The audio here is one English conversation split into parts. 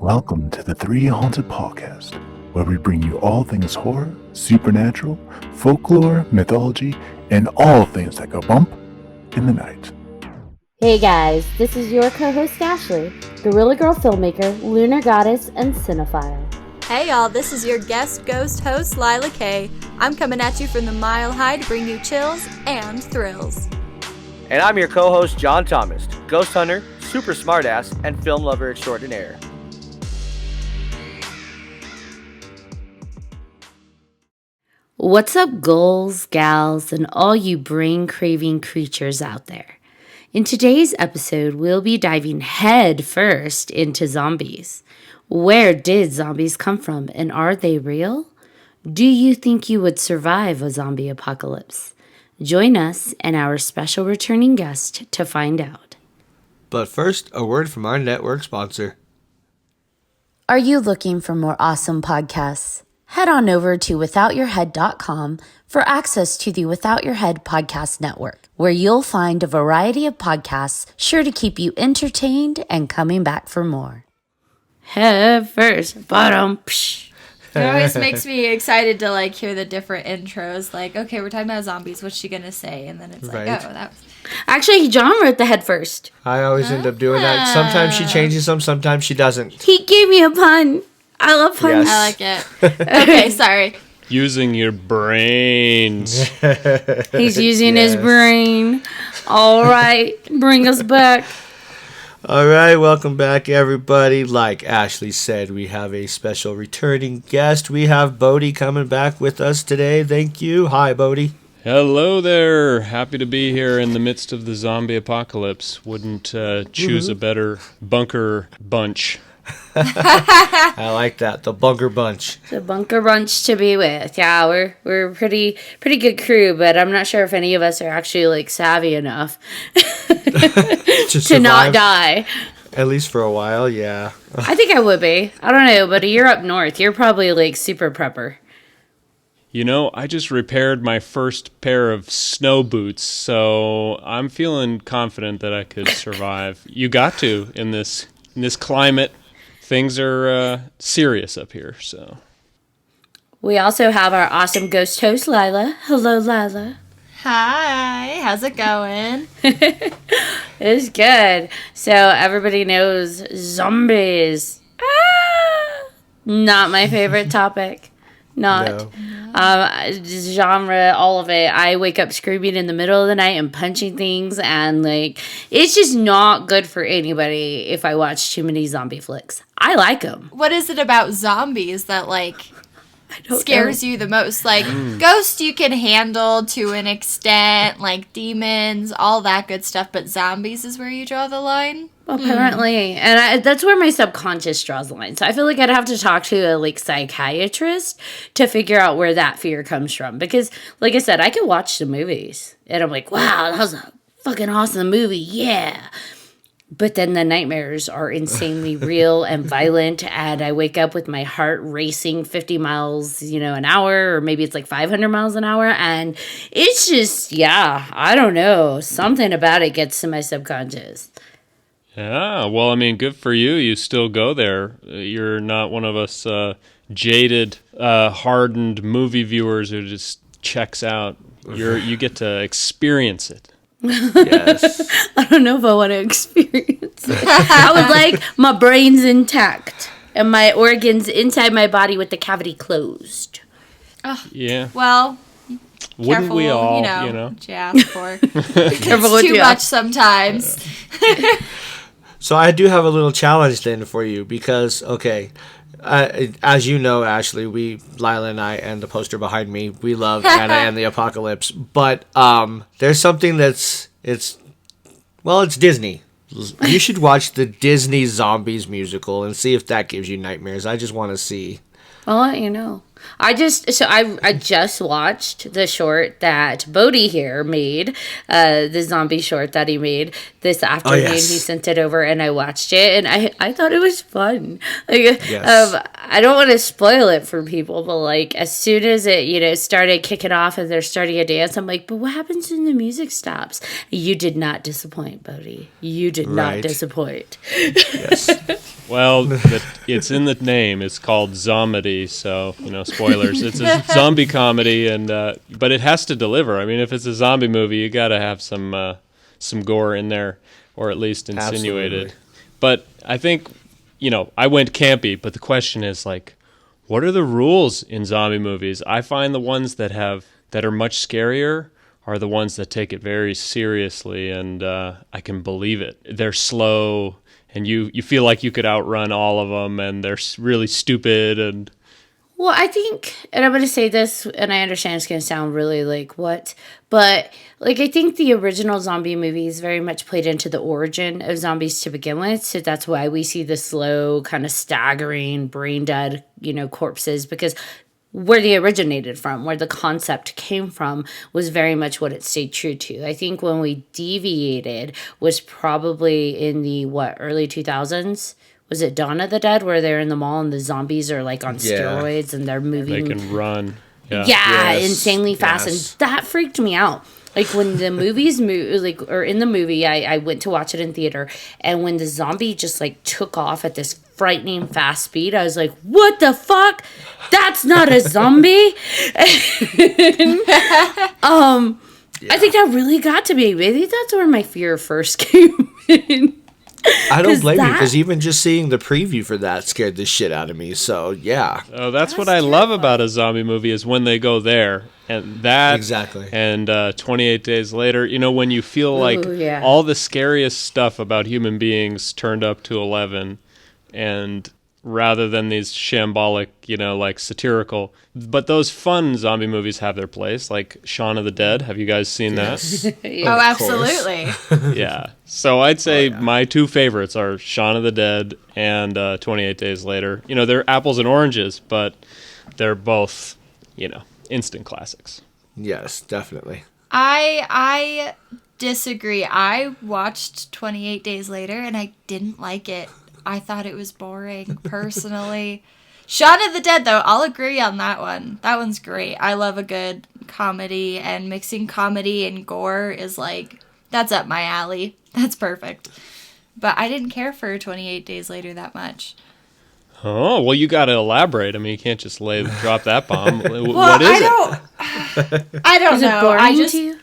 Welcome to the Three Haunted Podcast, where we bring you all things horror, supernatural, folklore, mythology, and all things that go bump in the night. Hey guys, this is your co-host Ashley, Gorilla Girl filmmaker, lunar goddess, and cinephile. Hey y'all, this is your guest ghost host Lila Kay. I'm coming at you from the Mile High to bring you chills and thrills. And I'm your co-host John Thomas, ghost hunter, super smartass, and film lover extraordinaire. What's up, ghouls, gals, and all you brain-craving creatures out there? In today's episode, we'll be diving head first into zombies. Where did zombies come from, and are they real? Do you think you would survive a zombie apocalypse? Join us and our special returning guest to find out. But first, a word from our network sponsor. Are you looking for more awesome podcasts? Head on over to withoutyourhead.com for access to the Without Your Head podcast network, where you'll find a variety of podcasts sure to keep you entertained and coming back for more. Head first, bottom, psh. It always makes me excited to hear the different intros. Okay, we're talking about zombies. What's she gonna say? And then it's Right. that was... Actually, John wrote the head first. I always end up doing that. Sometimes she changes them, sometimes she doesn't. He gave me a pun. I love puns. Yes. I like it. Okay, sorry. Using your brains. He's using his Yes. brain. All right, bring us back. All right, welcome back, everybody. Like Ashley said, we have a special returning guest. We have Bodhi coming back with us today. Thank you. Hi, Bodhi. Hello there. Happy to be here in the midst of the zombie apocalypse. Wouldn't choose a better bunker bunch. I like that. The Bunker Bunch. The bunker bunch to be with. Yeah, we're a pretty good crew, but I'm not sure if any of us are actually savvy enough to not die. At least for a while, yeah. I think I would be. I don't know, but you're up north. You're probably super prepper. You know, I just repaired my first pair of snow boots, so I'm feeling confident that I could survive. You got to in this climate. Things are serious up here, so. We also have our awesome ghost host, Lila. Hello, Lila. Hi, how's it going? It's good. So everybody knows zombies. Not my favorite topic. Not. Genre, all of it. I wake up screaming in the middle of the night and punching things, and it's just not good for anybody if I watch too many zombie flicks. I like them. What is it about zombies that don't scares you the most? Ghosts you can handle to an extent, demons, all that good stuff, but zombies is where you draw the line? Apparently. And that's where my subconscious draws the line. So I feel like I'd have to talk to a psychiatrist to figure out where that fear comes from. Because, like I said, I could watch the movies and I'm like, wow, that was a fucking awesome movie. Yeah. But then the nightmares are insanely real and violent, and I wake up with my heart racing 50 miles, an hour, or maybe it's 500 miles an hour, and it's just, I don't know. Something about it gets to my subconscious. Yeah, well, I mean, good for you. You still go there. You're not one of us jaded, hardened movie viewers who just checks out. You get to experience it. Yes. I don't know if I want to experience it. I would like my brains intact and my organs inside my body with the cavity closed. Yeah. Well, Wouldn't careful, we all, what you ask for. Careful It's too much sometimes. So I do have a little challenge then for you because, okay, as you know, Ashley, Lila and I, and the poster behind me, we love Anna and the Apocalypse. But there's something it's Disney. You should watch the Disney Zombies musical and see if that gives you nightmares. I just want to see. I'll let you know. I just watched the short that Bodhi here made, the zombie short that he made this afternoon. yes. He sent it over and I watched it and I thought it was fun. Yes. I don't want to spoil it for people, but as soon as it started kicking off and they're starting a dance, I'm like, but what happens when the music stops? You did not disappoint, Bodhi. You did not Right. disappoint. Yes. Well, it's in the name. It's called Zomedy, so spoilers. It's a zombie comedy, and but it has to deliver. I mean, if it's a zombie movie, you got to have some gore in there, or at least insinuated. Absolutely. But I think I went campy. But the question is like, what are the rules in zombie movies? I find the ones that are much scarier are the ones that take it very seriously, and I can believe it. They're slow. And you feel like you could outrun all of them, and they're really stupid. And Well, I think, and I'm going to say this, and I understand it's going to sound really like what, but like I think the original zombie movies very much played into the origin of zombies to begin with. So that's why we see the slow, kind of staggering, brain dead, corpses, because where they originated from, where the concept came from, was very much what it stayed true to. I think when we deviated was probably in the early 2000s. Was it Dawn of the Dead, where they're in the mall and the zombies are like on steroids and they're moving? they can run. Yeah. Yes. Insanely fast, Yes. and that freaked me out. Like when the movies or in the movie, I went to watch it in theater, and when the zombie just like took off at this frightening fast speed, I was like, "What the fuck? That's not a zombie!" I think that really got to me. Maybe that's where my fear first came in. I don't 'Cause blame you, that- because even just seeing the preview for that scared the shit out of me. So yeah, Oh, that's what I love about a zombie movie is when they go there, and that Exactly. And 28 Days Later, when you feel like yeah. all the scariest stuff about human beings turned up to 11, and rather than these shambolic, like satirical, but those fun zombie movies have their place, like Shaun of the Dead. Have you guys seen that? Oh, absolutely. Yeah. So I'd say my two favorites are Shaun of the Dead and 28 Days Later. They're apples and oranges, but they're both, instant classics. yes, definitely. I disagree. I watched 28 Days Later and I didn't like it. I thought it was boring, personally. Shaun of the Dead, though, I'll agree on that one. That one's great. I love a good comedy, and mixing comedy and gore is like, that's up my alley. That's perfect. But I didn't care for 28 Days Later that much. Oh, well, you got to elaborate. I mean, you can't just drop that bomb. Well, What is it? I don't Is know. it boring I just, to you?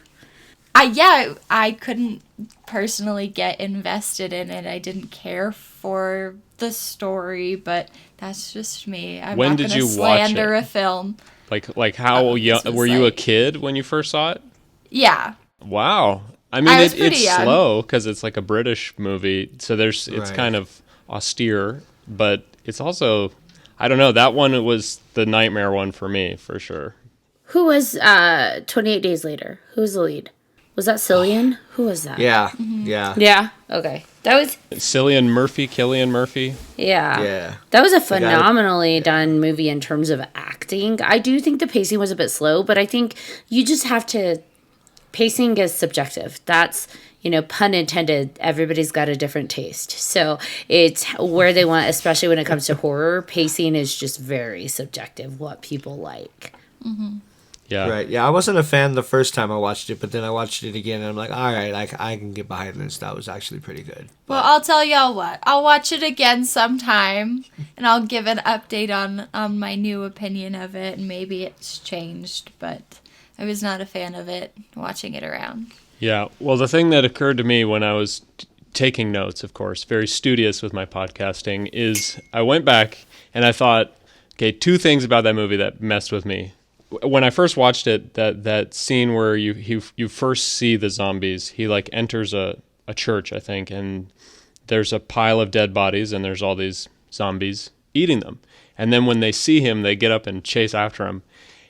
I couldn't personally get invested in it. I didn't care for the story, but that's just me. I'm When not did gonna you watch slander it? a film. Like how young was were you a like- kid when you first saw it? Yeah. Wow. I mean, I was pretty it's young. slow because it's like a British movie, so it's Right. kind of austere, but it's also, I don't know, that one was the nightmare one for me, for sure. Who was 28 Days Later? Who was the lead? Was that Cillian? Who was that? Yeah, Mm-hmm. yeah, Yeah. Okay. That was Cillian Murphy. yeah. yeah. That was a phenomenally done movie in terms of acting. I do think the pacing was a bit slow, but I think you just have to. Pacing is subjective. That's, pun intended, everybody's got a different taste. So it's where they want, especially when it comes to horror, pacing is just very subjective, what people like. Yeah. Right. Yeah, I wasn't a fan the first time I watched it, but then I watched it again, and I'm like, all right, I can get behind this. That was actually pretty good. Well, I'll tell y'all what. I'll watch it again sometime, and I'll give an update on my new opinion of it, and maybe it's changed, but I was not a fan of it watching it around. Yeah. Well, the thing that occurred to me when I was taking notes, of course, very studious with my podcasting, is I went back and I thought, okay, two things about that movie that messed with me. When I first watched it, that scene where you first see the zombies, he like enters a church, I think, and there's a pile of dead bodies and there's all these zombies eating them. And then when they see him, they get up and chase after him.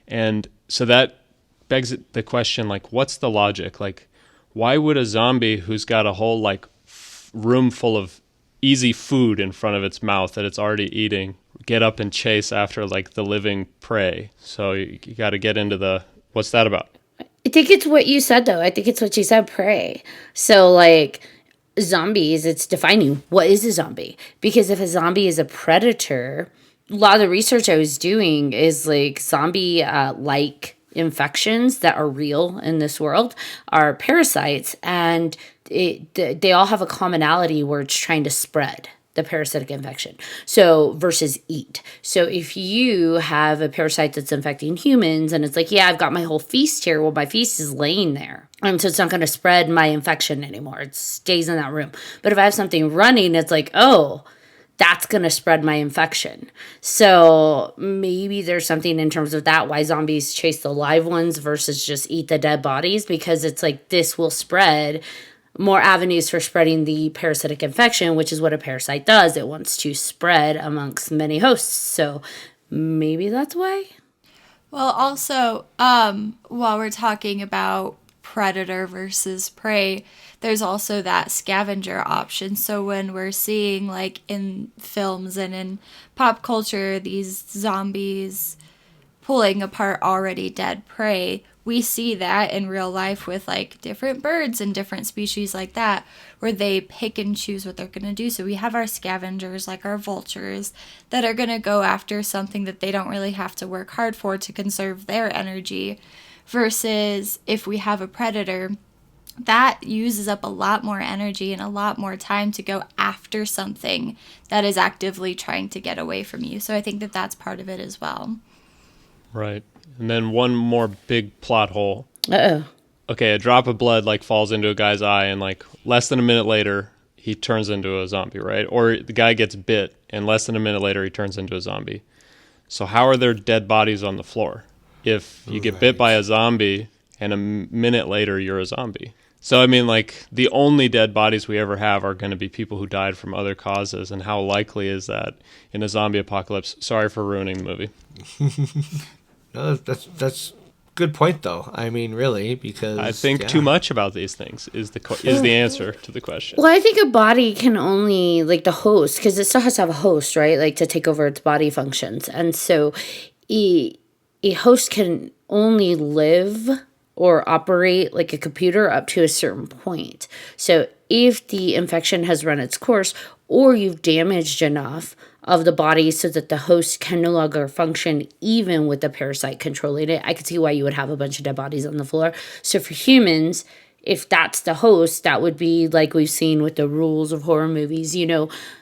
And so that begs the question, like, what's the logic? Like, why would a zombie who's got a whole like room full of easy food in front of its mouth that it's already eating get up and chase after like the living prey? So you got to get into what's that about? I think it's what you said, though. I think it's what you said, prey. So, like, zombies, it's defining what is a zombie. Because if a zombie is a predator, a lot of the research I was doing is, like, zombie-like infections that are real in this world are parasites. And they all have a commonality where it's trying to spread. the parasitic infection. So versus eat. So if you have a parasite that's infecting humans and it's like, yeah, I've got my whole feast here. Well, my feast is laying there. So it's not going to spread my infection anymore. It stays in that room. But if I have something running, it's like, oh, that's going to spread my infection. So maybe there's something in terms of that, why zombies chase the live ones versus just eat the dead bodies, because it's like this will spread more avenues for spreading the parasitic infection, which is what a parasite does. It wants to spread amongst many hosts. So maybe that's why. Well, also, while we're talking about predator versus prey, there's also that scavenger option. So when we're seeing, like, in films and in pop culture, these zombies pulling apart already dead prey, we see that in real life with, like, different birds and different species like that, where they pick and choose what they're going to do. So we have our scavengers, like our vultures, that are going to go after something that they don't really have to work hard for to conserve their energy, versus if we have a predator, that uses up a lot more energy and a lot more time to go after something that is actively trying to get away from you. So I think that that's part of it as well. Right. And then one more big plot hole. Uh-oh. Okay, a drop of blood like falls into a guy's eye, and like less than a minute later, he turns into a zombie, right? Or the guy gets bit, and less than a minute later, he turns into a zombie. So how are there dead bodies on the floor if you get bit by a zombie and a minute later you're a zombie? So, I mean, like, the only dead bodies we ever have are going to be people who died from other causes, and how likely is that in a zombie apocalypse? Sorry for ruining the movie. No, that's good point, though. I mean, really, because I think too much about these things is the answer to the question. Well, I think a body can only, like, the host, because it still has to have a host, right? Like, to take over its body functions. And so a host can only live or operate like a computer up to a certain point. So if the infection has run its course, or you've damaged enough of the body so that the host can no longer function even with the parasite controlling it, I could see why you would have a bunch of dead bodies on the floor. So for humans, if that's the host, that would be like we've seen with the rules of horror movies,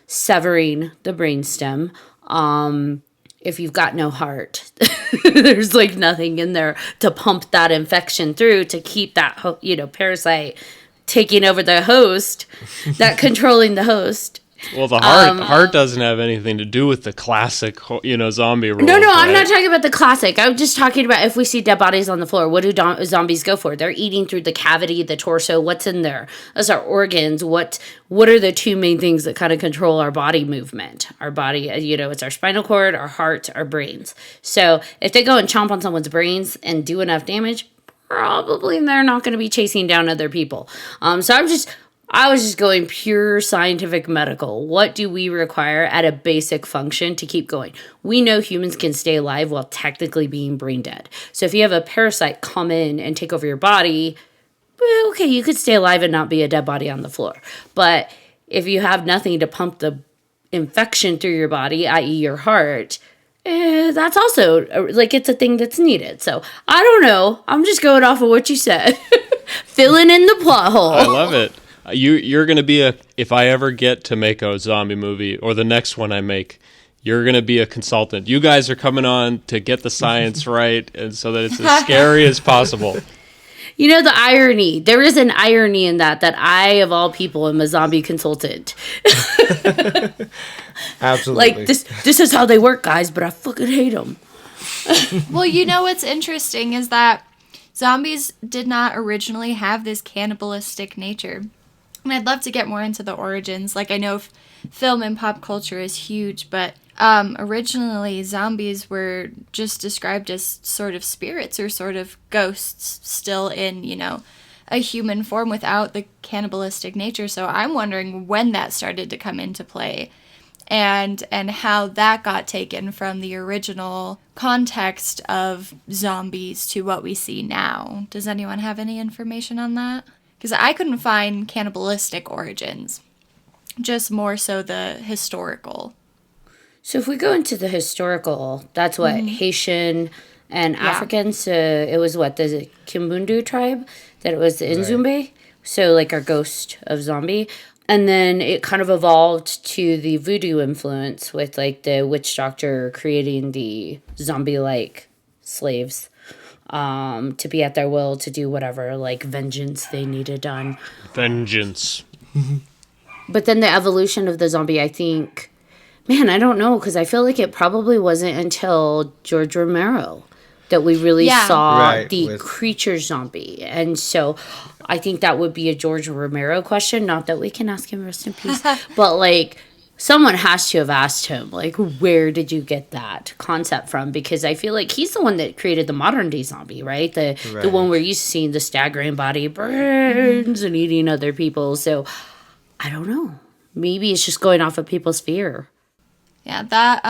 severing the brainstem. If you've got no heart, there's like nothing in there to pump that infection through to keep that, parasite taking over the host, that controlling the host. Well, the heart doesn't have anything to do with the classic, zombie rules. No, right? I'm not talking about the classic. I'm just talking about if we see dead bodies on the floor, what do zombies go for? They're eating through the cavity, the torso. What's in there? Those are organs. What are the two main things that kind of control our body movement? Our body, it's our spinal cord, our heart, our brains. So if they go and chomp on someone's brains and do enough damage, probably they're not going to be chasing down other people. I was just going pure scientific medical. What do we require at a basic function to keep going? We know humans can stay alive while technically being brain dead. So if you have a parasite come in and take over your body, well, okay, you could stay alive and not be a dead body on the floor. But if you have nothing to pump the infection through your body, i.e. your heart, that's also, it's a thing that's needed. So I don't know. I'm just going off of what you said. Filling in the plot hole. I love it. You're going to be if I ever get to make a zombie movie, or the next one I make, you're going to be a consultant. You guys are coming on to get the science right, and so that it's as scary as possible. The irony. There is an irony in that I, of all people, am a zombie consultant. Absolutely. Like, this is how they work, guys, but I fucking hate them. Well, what's interesting is that zombies did not originally have this cannibalistic nature. And I'd love to get more into the origins. Like, I know film and pop culture is huge, but originally zombies were just described as sort of spirits or sort of ghosts still in, a human form without the cannibalistic nature. So I'm wondering when that started to come into play and how that got taken from the original context of zombies to what we see now. Does anyone have any information on that? Because I couldn't find cannibalistic origins, just more so the historical. So if we go into the historical, that's what, Haitian and Africans, it was what, the Kimbundu tribe, that it was the Nzumbe, so like our ghost of zombie. And then it kind of evolved to the voodoo influence with like the witch doctor creating the zombie-like slaves to be at their will to do whatever like vengeance they needed done. Vengeance. But then the evolution of the zombie, I think, man, I don't know, because I feel like it probably wasn't until George Romero that we really saw Right, the creature zombie. And so I think that would be a George Romero question. Not that we can ask him rest in peace, but like someone has to have asked him, like, where did you get that concept from? Because I feel like he's the one that created the modern day zombie, right? The one we're used to seeing, the staggering body burns and eating other people. So I don't know. Maybe it's just going off of people's fear. Yeah, that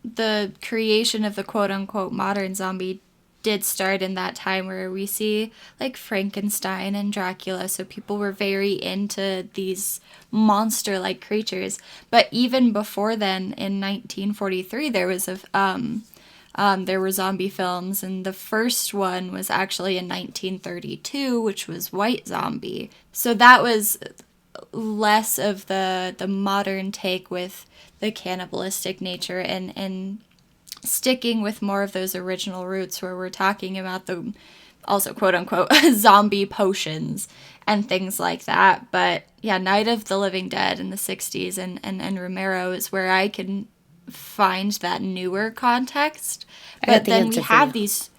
the creation of the quote unquote modern zombie did start in that time where we see like Frankenstein and Dracula, so people were very into these monster like creatures. But even before then, in 1943, there was there were zombie films, and the first one was actually in 1932, which was White Zombie. So that was less of the modern take with the cannibalistic nature and sticking with more of those original roots where we're talking about the also quote unquote zombie potions and things like that. But yeah, Night of the Living Dead in the 60s and Romero is where I can find that newer context. But then we have these...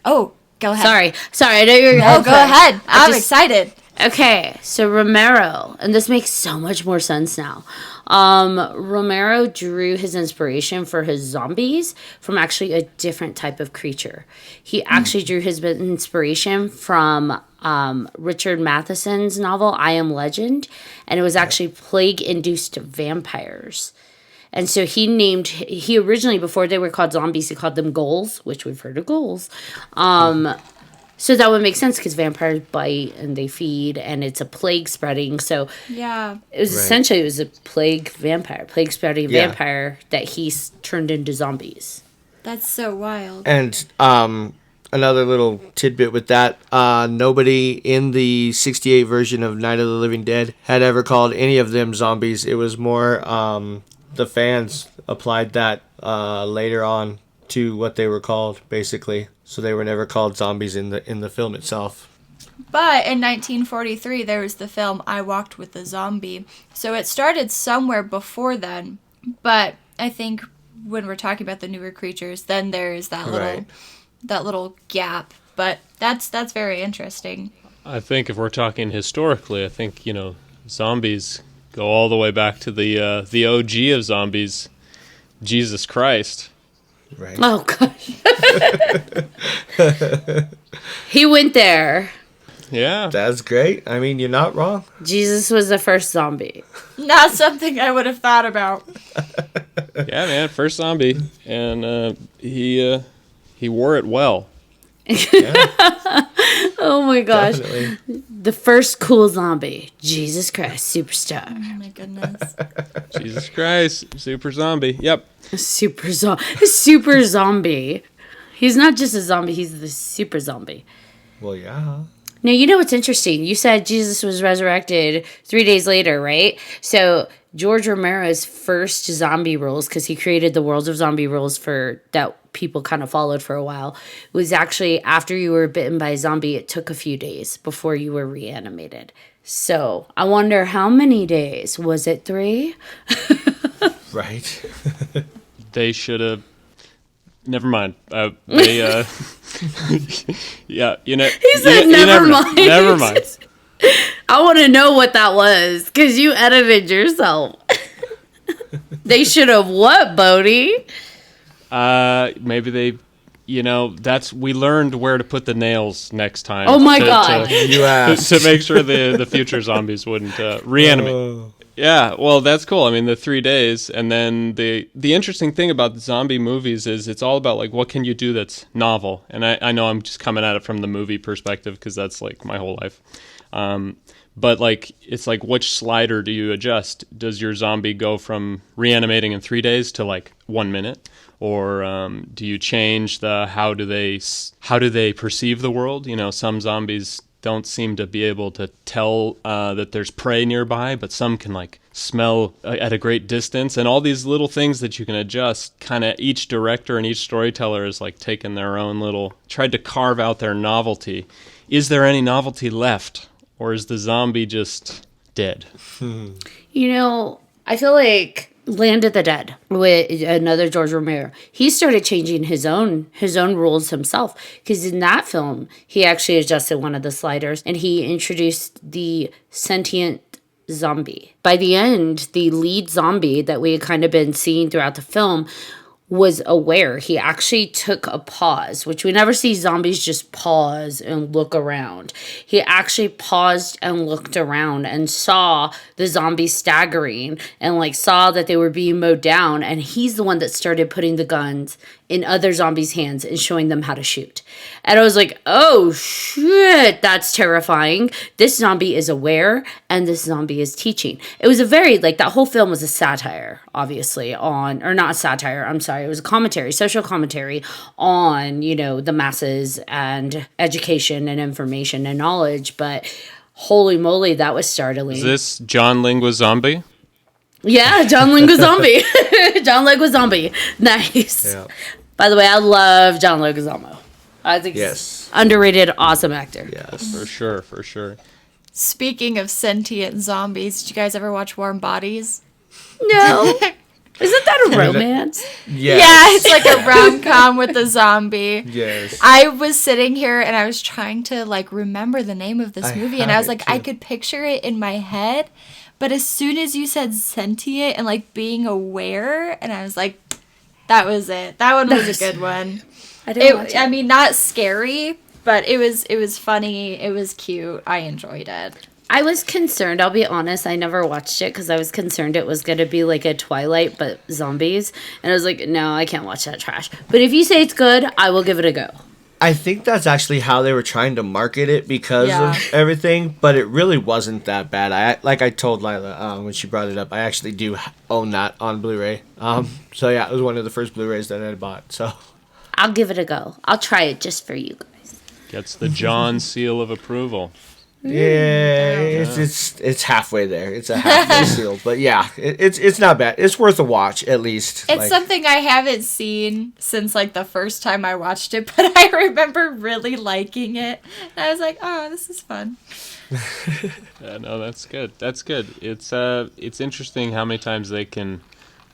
Oh, go ahead. Sorry, I know you're... Oh, go ahead. I'm excited. Okay, so Romero, and this makes so much more sense now. Romero drew his inspiration for his zombies from actually a different type of creature. He actually drew his inspiration from Richard Matheson's novel, I Am Legend, and it was actually plague-induced vampires. And so he originally, before they were called zombies, he called them ghouls, which we've heard of ghouls. So that would make sense because vampires bite and they feed and it's a plague spreading. So yeah, it was essentially, it was a plague spreading vampire that turned into zombies. That's so wild. And another little tidbit with that, nobody in the 68 version of Night of the Living Dead had ever called any of them zombies. It was more the fans applied that later on to what they were called, basically. So they were never called zombies in the film itself. But in 1943, there was the film I Walked with a Zombie. So it started somewhere before then. But I think when we're talking about the newer creatures, then there is that little gap. But that's very interesting. I think if we're talking historically, I think, zombies go all the way back to the OG of zombies, Jesus Christ. Right. Oh, gosh. He went there. Yeah. That's great. I mean, you're not wrong. Jesus was the first zombie. Not something I would have thought about. Yeah, man, first zombie. And he wore it well. Oh my gosh. Definitely. The first cool zombie. Jesus Christ, superstar. Oh my goodness. Jesus Christ, super zombie. Yep. Super zombie. He's not just a zombie, he's the super zombie. Well, yeah. Now, you know what's interesting? You said Jesus was resurrected 3 days later, right? So George Romero's first zombie rules, because he created the World of Zombie rules for that people kind of followed for a while, was actually after you were bitten by a zombie, it took a few days before you were reanimated. So I wonder how many days. Was it 3? Right. They should have. Never mind. Yeah, He said, never mind. Never mind. I want to know what that was, because you edited yourself. They should have what, Bodie? Maybe they, we learned where to put the nails next time. Oh my God. You asked. To make sure the future zombies wouldn't reanimate. Oh. Yeah, well, that's cool. I mean, the 3 days, and then the interesting thing about the zombie movies is it's all about, like, what can you do that's novel? And I know I'm just coming at it from the movie perspective because that's, like, my whole life. But, like, it's like, which slider do you adjust? Does your zombie go from reanimating in 3 days to, like, 1 minute? Or do you change the how do they perceive the world? Some zombies, don't seem to be able to tell that there's prey nearby, but some can like smell at a great distance, and all these little things that you can adjust. Kind of each director and each storyteller is like taken their own little, tried to carve out their novelty. Is there any novelty left, or is the zombie just dead? You know, I feel like Land of the Dead with another George Romero, he started changing his own rules himself, because in that film he actually adjusted one of the sliders and he introduced the sentient zombie. By the end, the lead zombie that we had kind of been seeing throughout the film was aware. He actually took a pause, which we never see zombies just pause and look around. He actually paused and looked around and saw the zombies staggering and like saw that they were being mowed down, and he's the one that started putting the guns in other zombies' hands and showing them how to shoot. And I was like, oh shit, that's terrifying. This zombie is aware and this zombie is teaching. It was a very, like, that whole film was a satire, obviously, on, or not a satire, I'm sorry, it was a commentary, social commentary on, you know, the masses and education and information and knowledge. But holy moly, that was startling. Is this John Leguizamo? Yeah, John Leguizamo. John Leguizamo. Nice. Yeah. By the way, I love John Leguizamo. I think he's underrated, awesome actor. Yes. For sure, for sure. Speaking of sentient zombies, did you guys ever watch Warm Bodies? No. Isn't that a romance? Yes. Yeah, it's like a rom-com with a zombie. Yes. I was sitting here and I was trying to like remember the name of this movie, and I have was it, like, I too. could picture it in my head, but as soon as you said sentient and like being aware, and I was like, that was it. That one was a good one. I didn't watch it. I mean, not scary, but it was funny. It was cute. I enjoyed it. I was concerned, I'll be honest, I never watched it because I was concerned it was going to be like a Twilight but zombies. And I was like, no, I can't watch that trash. But if you say it's good, I will give it a go. I think that's actually how they were trying to market it because Yeah. of everything, but it really wasn't that bad. I told Lila when she brought it up, I actually do own that on Blu-ray. So yeah, it was one of the first Blu-rays that I bought. So I'll give it a go. I'll try it just for you guys. Gets the John seal of approval. yeah, it's halfway there. It's a halfway seal, but yeah, it's not bad. It's worth a watch at least. It's something I haven't seen since like the first time I watched it, but I remember really liking it. And I was like, oh, this is fun. Yeah, no, that's good. That's good. It's interesting how many times they can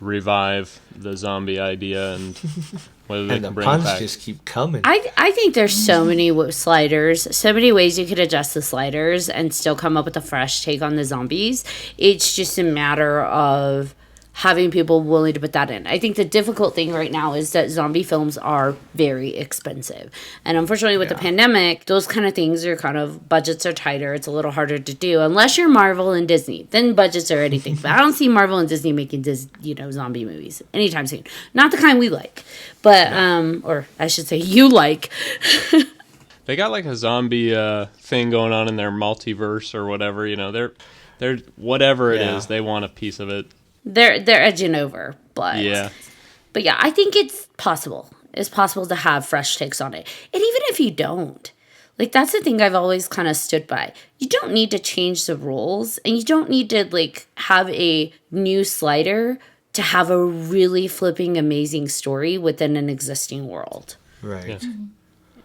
revive the zombie idea and whether they and the can bring it puns back. just keep coming. I think there's so many sliders, so many ways you could adjust the sliders and still come up with a fresh take on the zombies. It's just a matter of having people willing to put that in. I think the difficult thing right now is that zombie films are very expensive. And unfortunately with the pandemic, those kind of things are kind of, budgets are tighter. It's a little harder to do unless you're Marvel and Disney. Then budgets are anything. But I don't see Marvel and Disney making zombie movies anytime soon. Not the kind we like. But or I should say you like. They got like a zombie thing going on in their multiverse or whatever. You know, they're whatever it is, they want a piece of it. They're edging over, but Yeah. But yeah, I think it's possible. It's possible to have fresh takes on it. And even if you don't, like, that's the thing I've always kind of stood by. You don't need to change the rules, and you don't need to like have a new slider to have a really flipping amazing story within an existing world. Right. Yeah.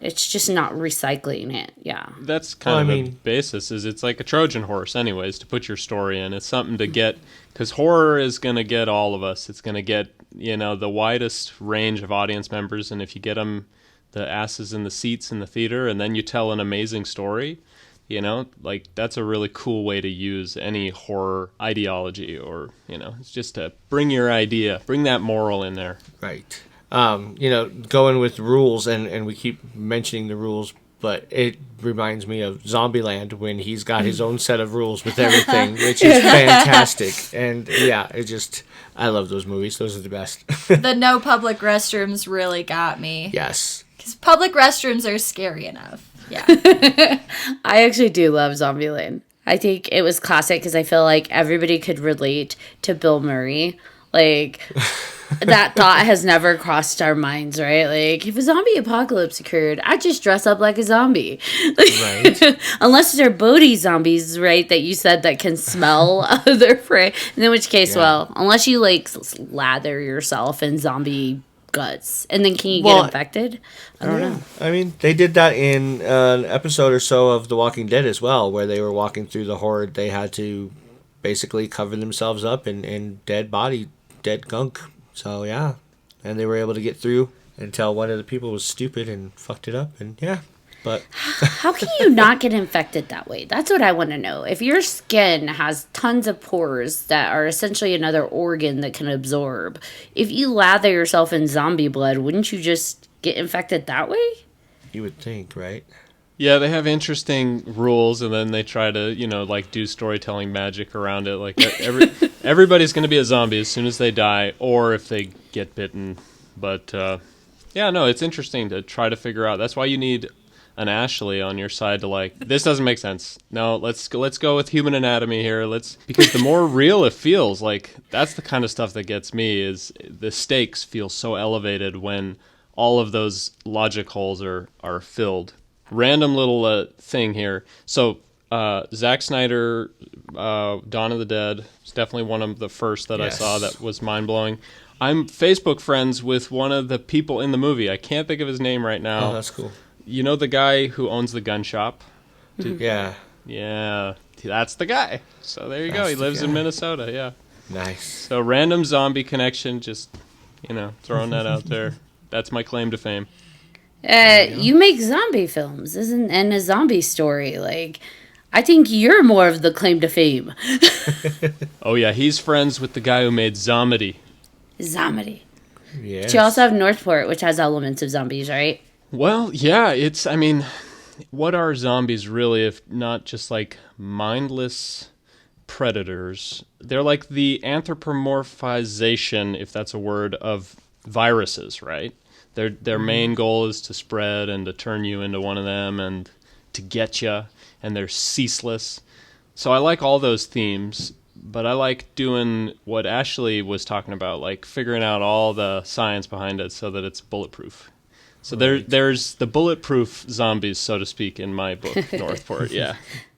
It's just not recycling it. Yeah. That's kind of the basis. Is it's like a Trojan horse, anyways, to put your story in. It's something to get, because horror is going to get all of us. It's going to get the widest range of audience members, and if you get them the asses in the seats in the theater, and then you tell an amazing story, like that's a really cool way to use any horror ideology, or it's just to bring your idea, bring that moral in there. Right. Going with rules, and we keep mentioning the rules, but it reminds me of Zombieland when he's got his own set of rules with everything, which is fantastic. And yeah, I love those movies. Those are the best. The no public restrooms really got me. Yes. Because public restrooms are scary enough. Yeah. I actually do love Zombieland. I think it was classic because I feel like everybody could relate to Bill Murray Like, that thought has never crossed our minds, right? Like, if a zombie apocalypse occurred, I'd just dress up like a zombie. Right. Unless they're Bodhi zombies, right? That you said that can smell their prey. And in which case, Yeah. well, unless you, like, lather yourself in zombie guts. And then can you Well, get infected? I don't know. I mean, they did that in an episode or so of The Walking Dead as well, where they were walking through the horde. They had to basically cover themselves up in dead gunk. So, yeah. And they were able to get through until one of the people was stupid and fucked it up. And, yeah. But, How can you not get infected that way? That's what I want to know. If your skin has tons of pores that are essentially another organ that can absorb, if you lather yourself in zombie blood, wouldn't you just get infected that way? you would think, right? Yeah, they have interesting rules, and then they try to, like do storytelling magic around it. Like everybody's going to be a zombie as soon as they die, or if they get bitten. But yeah, no, it's interesting to try to figure out. That's why you need an Ashley on your side to like. This doesn't make sense. No, let's go with human anatomy here. Because the more real it feels, like that's the kind of stuff that gets me. Is the stakes feel so elevated when all of those logic holes are filled. Random little thing here. So Zack Snyder, Dawn of the Dead is definitely one of the first that Yes. I saw that was mind-blowing. I'm Facebook friends with one of the people in the movie. I can't think of his name right now. Oh, that's cool. You know the guy who owns the gun shop? Yeah. Yeah, that's the guy. So there you go. That's He the lives in guy. Minnesota, yeah. Nice. So random zombie connection, just, throwing that out there. That's my claim to fame. You make zombie films, and a zombie story. Like, I think you're more of the claim to fame. Oh, yeah, he's friends with the guy who made Zomedy. Zombie. Yeah. But you also have Northport, which has elements of zombies, right? Well, yeah, what are zombies really if not just like mindless predators? They're like the anthropomorphization, if that's a word, of viruses, right? Their main goal is to spread and to turn you into one of them and to get you, and they're ceaseless. So I like all those themes, but I like doing what Ashley was talking about, like figuring out all the science behind it so that it's bulletproof. So there's the bulletproof zombies, so to speak, in my book, Northport. Yeah.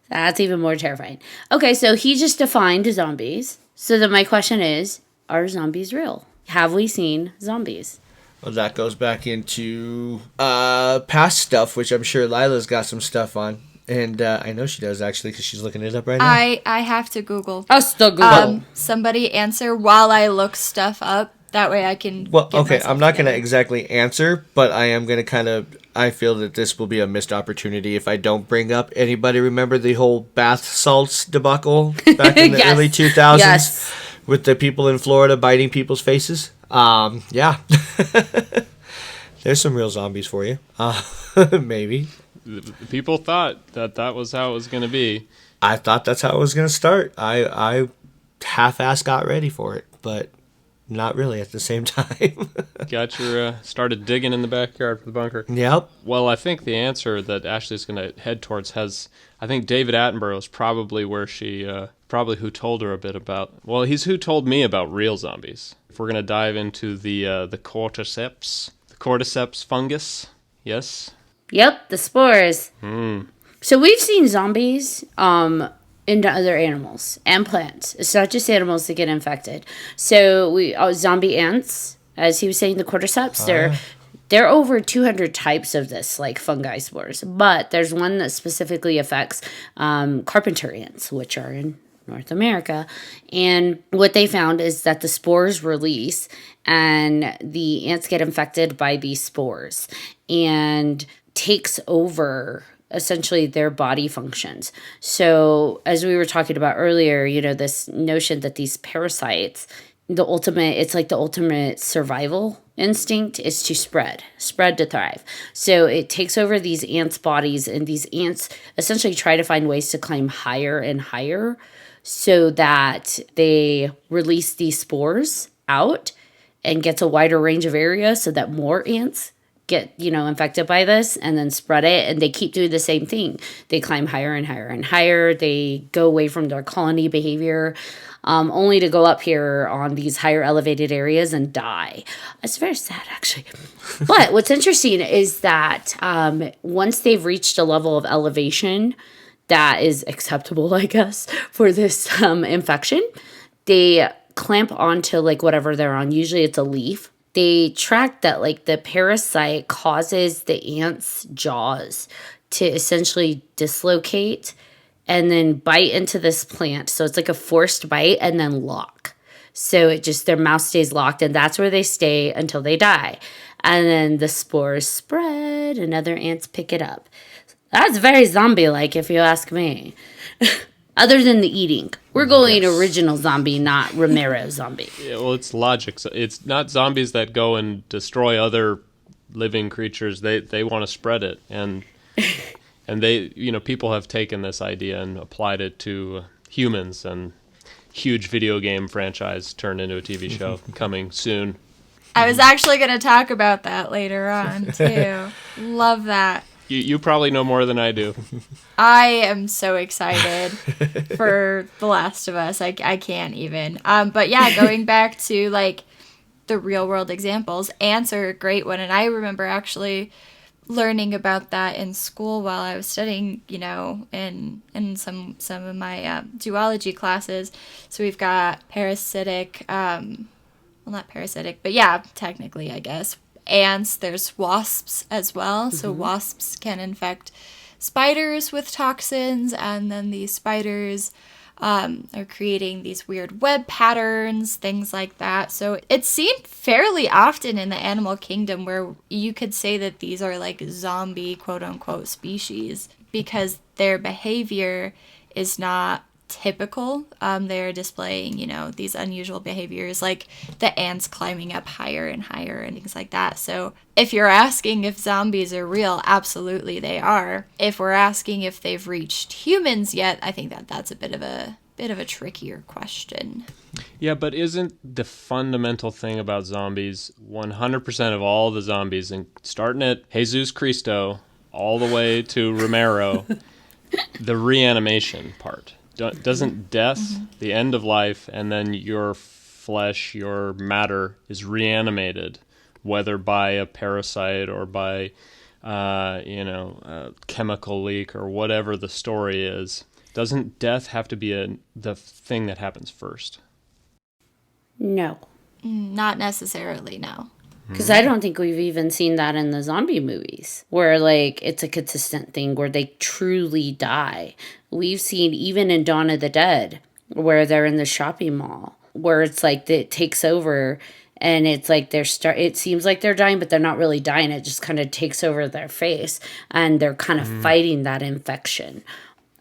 That's even more terrifying. Okay, so he just defined zombies. So then my question is, are zombies real? Have we seen zombies? Well, that goes back into past stuff, which I'm sure Lila's got some stuff on. And I know she does, actually, because she's looking it up right now. I have to Google. Oh, still Google. Somebody answer while I look stuff up. That way I can. Well, get okay, myself I'm not going to together. exactly answer, but I am going to I feel that this will be a missed opportunity if I don't bring up. Anybody remember the whole bath salts debacle back in the Yes. early 2000s? Yes. With the people in Florida biting people's faces? Yeah. There's some real zombies for you. Maybe. The people thought that was how it was going to be. I thought that's how it was going to start. I half-ass got ready for it, but not really at the same time. Got your started digging in the backyard for the bunker. Yep. Well, I think the answer that Ashley's going to head towards I think David Attenborough is probably where she, probably who told her a bit about. Well, he's who told me about real zombies. If we're going to dive into the cordyceps fungus, yes. Yep, the spores. So we've seen zombies into other animals and plants. It's not just animals that get infected. So zombie ants, as he was saying, the cordyceps, there are over 200 types of this, like fungi spores. But there's one that specifically affects carpenter ants, which are in North America. And what they found is that the spores release and the ants get infected by these spores and takes over essentially their body functions. So as we were talking about earlier, this notion that these parasites, it's like the ultimate survival instinct is to spread to thrive. So it takes over these ants' bodies, and these ants essentially try to find ways to climb higher and higher so that they release these spores out and gets a wider range of area so that more ants get, infected by this and then spread it. And they keep doing the same thing. They climb higher and higher and higher. They go away from their colony behavior, only to go up here on these higher elevated areas and die. It's very sad, actually. But what's interesting is that once they've reached a level of elevation that is acceptable, I guess, for this infection, they clamp onto like whatever they're on. Usually it's a leaf. They track that like the parasite causes the ant's jaws to essentially dislocate and then bite into this plant. So it's like a forced bite and then lock. So it just, their mouth stays locked, and that's where they stay until they die. And then the spores spread and other ants pick it up. That's very zombie-like, if you ask me. Other than the eating. We're going original zombie, not Romero zombie. Yeah, well, it's logic. So it's not zombies that go and destroy other living creatures. They want to spread it, and they, people have taken this idea and applied it to humans, and huge video game franchise turned into a TV show coming soon. I was actually going to talk about that later on, too. Love that. You probably know more than I do. I am so excited for The Last of Us. I can't even. But yeah, going back to like the real world examples, ants are a great one. And I remember actually learning about that in school while I was studying, in some of my zoology classes. So we've got parasitic, well, not parasitic, but yeah, technically, I guess. Ants, there's wasps as well. So wasps can infect spiders with toxins, and then these spiders are creating these weird web patterns, things like that. So it's seen fairly often in the animal kingdom, where you could say that these are like zombie quote unquote species, because their behavior is not typical. They're displaying, these unusual behaviors, like the ants climbing up higher and higher and things like that. So if you're asking if zombies are real, absolutely they are. If we're asking if they've reached humans yet, I think that's a bit of a trickier question. Yeah, but isn't the fundamental thing about zombies 100% of all the zombies, and starting at Jesus Cristo all the way to Romero, the reanimation part? Doesn't death, the end of life, and then your flesh, your matter is reanimated, whether by a parasite or by, a chemical leak or whatever the story is? Doesn't death have to be the thing that happens first? No. Not necessarily, no. Because I don't think we've even seen that in the zombie movies, where like it's a consistent thing where they truly die. We've seen even in Dawn of the Dead, where they're in the shopping mall, where it's like it takes over, and it's like it seems like they're dying, but they're not really dying. It just kind of takes over their face, and they're kind of fighting that infection.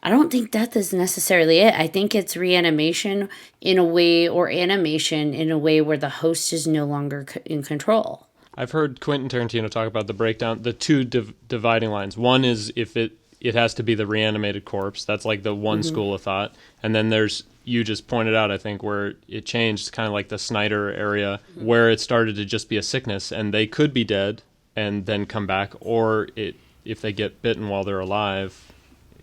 I don't think death is necessarily it. I think it's reanimation in a way, or animation in a way where the host is no longer in control. I've heard Quentin Tarantino talk about the breakdown, the two dividing lines. One is if it has to be the reanimated corpse. That's like the one school of thought. And then there's, you just pointed out, I think, where it changed, kind of like the Snyder area, where it started to just be a sickness, and they could be dead and then come back, or if they get bitten while they're alive,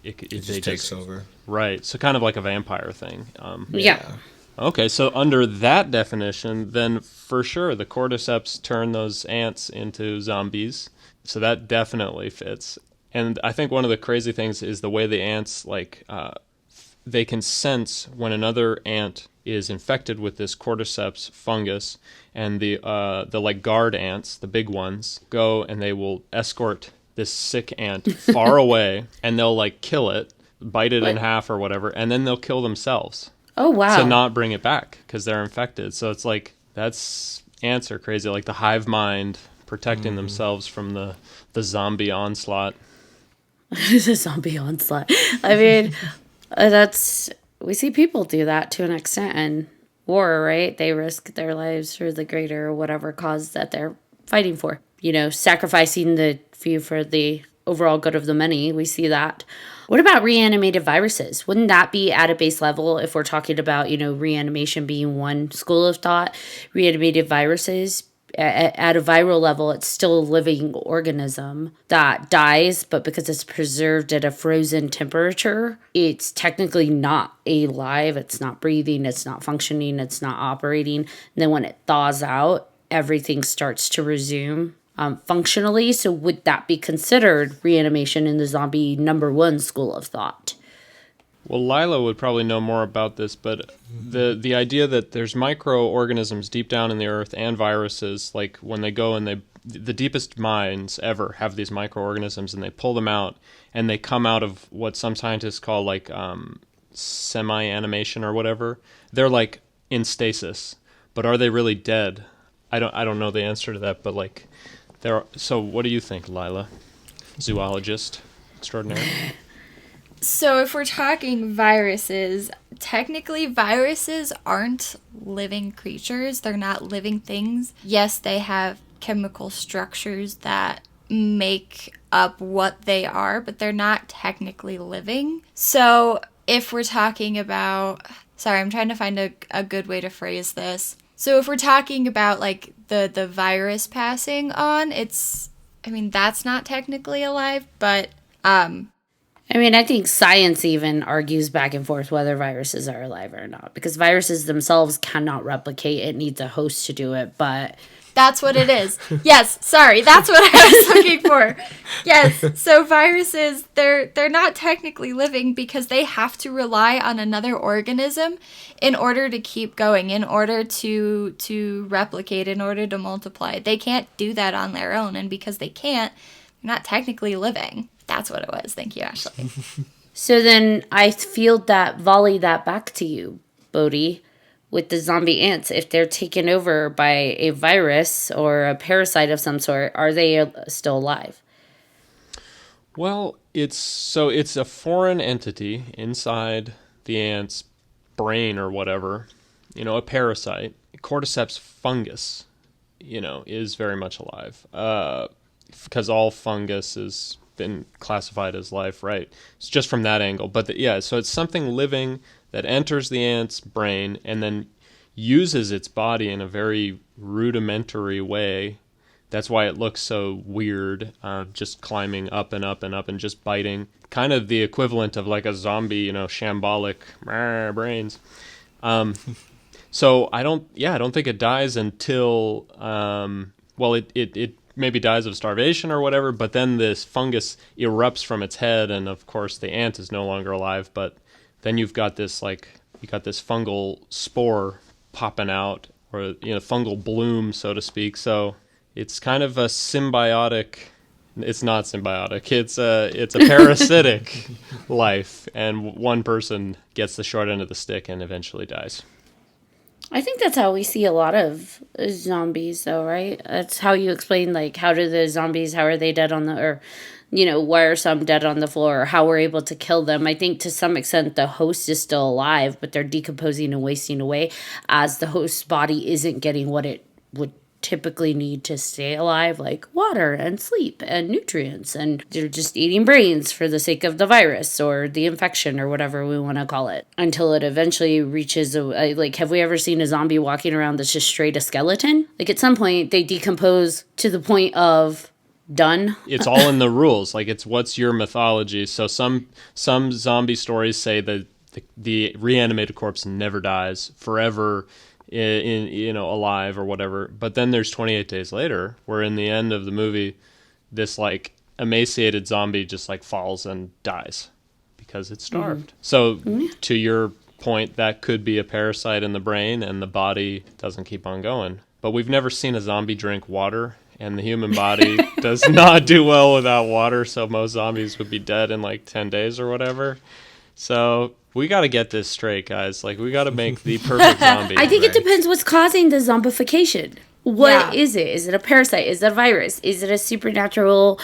it just takes over. Right. So kind of like a vampire thing. Yeah. Okay, so under that definition, then for sure the cordyceps turn those ants into zombies. So that definitely fits. And I think one of the crazy things is the way the ants, they can sense when another ant is infected with this cordyceps fungus, and the like guard ants, the big ones, go and they will escort this sick ant far away, and they'll like kill it, bite it in half or whatever, and then they'll kill themselves. Oh, wow. To not bring it back because they're infected. So it's like, ants are crazy, like the hive mind protecting themselves from the zombie onslaught. The zombie onslaught. I mean, we see people do that to an extent in war, right? They risk their lives for the greater whatever cause that they're fighting for. Sacrificing the few for the overall good of the many. We see that. What about reanimated viruses? Wouldn't that be at a base level if we're talking about, reanimation being one school of thought? Reanimated viruses at a viral level, it's still a living organism that dies, but because it's preserved at a frozen temperature, it's technically not alive, it's not breathing, it's not functioning, it's not operating. And then when it thaws out, everything starts to resume functionally. So would that be considered reanimation in the zombie number one school of thought? Well, Lila would probably know more about this, but the idea that there's microorganisms deep down in the earth and viruses, like when they go and the deepest mines ever have these microorganisms and they pull them out and they come out of what some scientists call like semi-animation or whatever. They're like in stasis, but are they really dead? I don't know the answer to that, but like so what do you think, Lila? Zoologist extraordinary. So if we're talking viruses, technically viruses aren't living creatures. They're not living things. Yes, they have chemical structures that make up what they are, but they're not technically living. So if we're talking about... Sorry, I'm trying to find a good way to phrase this. So if we're talking about like the virus passing on, that's not technically alive, but... I think science even argues back and forth whether viruses are alive or not, because viruses themselves cannot replicate. It needs a host to do it, but... That's what it is. Yes, sorry, that's what I was looking for. Yes, so viruses, they're not technically living because they have to rely on another organism in order to keep going, in order to replicate, in order to multiply. They can't do that on their own, and because they can't, they're not technically living. That's what it was. Thank you, Ashley. So then I volley that back to you, Bodhi, with the zombie ants. If they're taken over by a virus or a parasite of some sort, are they still alive? Well, it's a foreign entity inside the ant's brain or whatever, a parasite. Cordyceps fungus, is very much alive, because all fungus has been classified as life, right? It's just from that angle. But so it's something living that enters the ant's brain and then uses its body in a very rudimentary way. That's why it looks so weird, just climbing up and up and up and just biting. Kind of the equivalent of like a zombie, shambolic brains. So I don't think it dies until, it maybe dies of starvation or whatever, but then this fungus erupts from its head, and of course the ant is no longer alive, but then you've got this fungal spore popping out, or fungal bloom, so to speak. So it's kind of a symbiotic... It's not symbiotic. It's a parasitic life, and one person gets the short end of the stick and eventually dies. I think that's how we see a lot of zombies, though, right? That's how you explain, like, how are they dead on or, why are some dead on the floor, or how we're able to kill them. I think to some extent the host is still alive, but they're decomposing and wasting away as the host's body isn't getting what it would typically need to stay alive, like water and sleep and nutrients, and they're just eating brains for the sake of the virus or the infection or whatever we want to call it, until it eventually reaches have we ever seen a zombie walking around that's just straight a skeleton? Like at some point they decompose to the point of done. It's all in the rules. Like, it's what's your mythology. So some zombie stories say that the reanimated corpse never dies forever, alive or whatever. But then there's 28 Days Later, where in the end of the movie, this like emaciated zombie just like falls and dies because it's starved. So to your point, that could be a parasite in the brain, and the body doesn't keep on going. But we've never seen a zombie drink water, and the human body does not do well without water. So most zombies would be dead in like 10 days or whatever. So we got to get this straight, guys. Like, we got to make the perfect zombie. I think it depends what's causing the zombification. What is it? Is it a parasite? Is it a virus? Is it a supernatural,